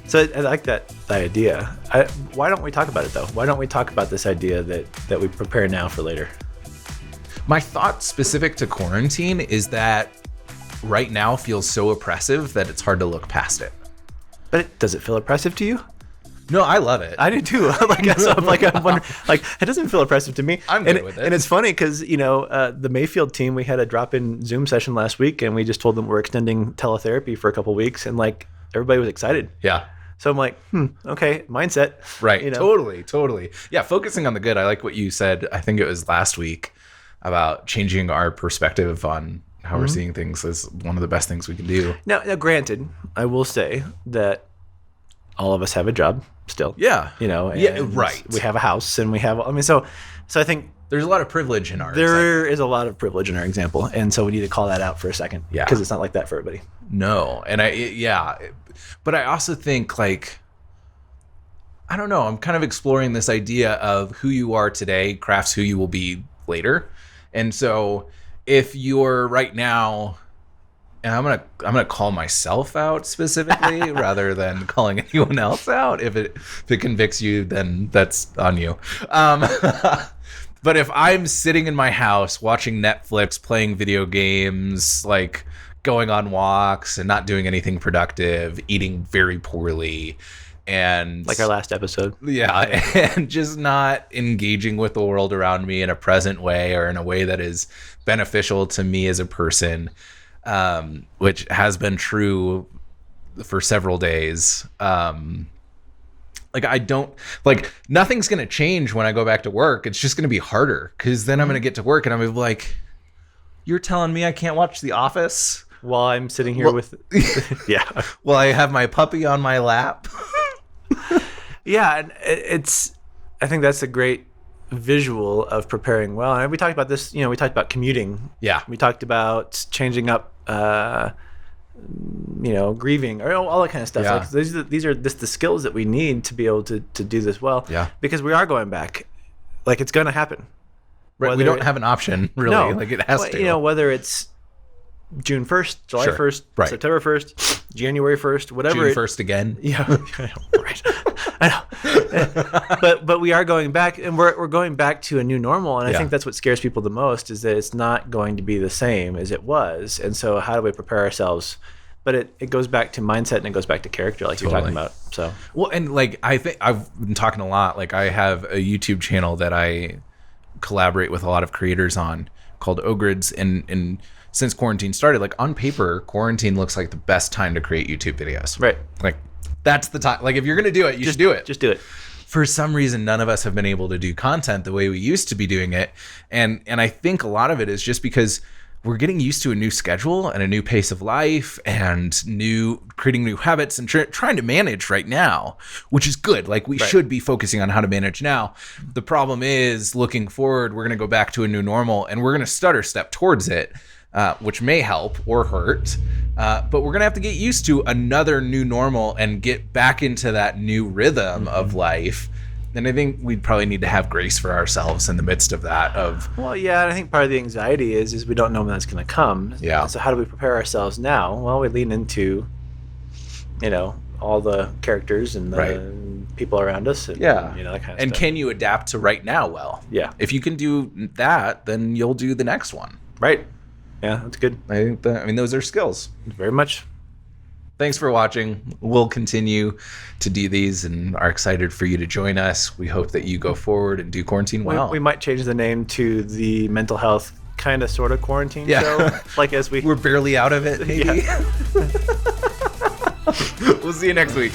So I like that idea. Why don't we talk about it though? Why don't we talk about this idea that we prepare now for later? My thought specific to quarantine is that right now feels so oppressive that it's hard to look past it. But does it feel oppressive to you? No, I love it. I do too. I'm wondering, it doesn't feel oppressive to me. I'm good with it. And it's funny because, the Mayfield team, we had a drop-in Zoom session last week, and we just told them we're extending teletherapy for a couple of weeks, and everybody was excited. Yeah. So I'm like, okay, mindset. Right. Totally. Yeah. Focusing on the good. I like what you said. I think it was last week about changing our perspective on how we're seeing things is one of the best things we can do. Now, granted, I will say that all of us have a job still. Yeah. And right. We have a house and we have, so I think there's a lot of privilege in our There is a lot of privilege in our example. And so we need to call that out for a second. Yeah. Because it's not like that for everybody. No. And but I also think I don't know, I'm kind of exploring this idea of who you are today crafts who you will be later. And so if you're right now, and I'm gonna call myself out specifically rather than calling anyone else out. If it convicts you, then that's on you. But if I'm sitting in my house watching Netflix, playing video games, going on walks and not doing anything productive, eating very poorly, and like our last episode. Yeah, and just not engaging with the world around me in a present way or in a way that is beneficial to me as a person, which has been true for several days. I don't nothing's going to change when I go back to work. It's just going to be harder because then I'm going to get to work and I'm going to be like, you're telling me I can't watch The Office? While I'm sitting here with... Yeah. Well, I have my puppy on my lap. Yeah, and I think that's a great visual of preparing well. And we talked about this, we talked about commuting. Yeah. We talked about changing up, grieving, or all that kind of stuff. Yeah. These are just the skills that we need to be able to do this well. Yeah. Because we are going back. It's going to happen. Right. We don't have an option, really. No. It has to. Whether it's June 1st, July 1st, right. September 1st, January 1st, whatever. June 1st again. Yeah. Right. I know. But we are going back, and we're going back to a new normal. And I think that's what scares people the most, is that it's not going to be the same as it was. And so how do we prepare ourselves? But it goes back to mindset, and it goes back to character, like you're talking about. So well, and I think I've been talking a lot. I have a YouTube channel that I collaborate with a lot of creators on called Ogrids, and since quarantine started, on paper, quarantine looks like the best time to create YouTube videos. Right. That's the time. If you're gonna do it, you should do it. Just do it. For some reason, none of us have been able to do content the way we used to be doing it, and I think a lot of it is just because we're getting used to a new schedule and a new pace of life and creating new habits and trying to manage right now, which is good. We should be focusing on how to manage now. The problem is, looking forward, we're going to go back to a new normal and we're going to stutter step towards it, which may help or hurt. But we're going to have to get used to another new normal and get back into that new rhythm of life. And I think we'd probably need to have grace for ourselves in the midst of that. Well, yeah, and I think part of the anxiety is we don't know when that's going to come. Yeah. So how do we prepare ourselves now? Well, we lean into, all the characters and the people around us. And, that kind of stuff. And can you adapt to right now well? Yeah. If you can do that, then you'll do the next one. Right. Yeah, that's good. I think those are skills. Very much. Thanks for watching. We'll continue to do these and are excited for you to join us. We hope that you go forward and do quarantine well. We might change the name to the mental health kind of sort of quarantine show. We're barely out of it, maybe. Yeah. We'll see you next week.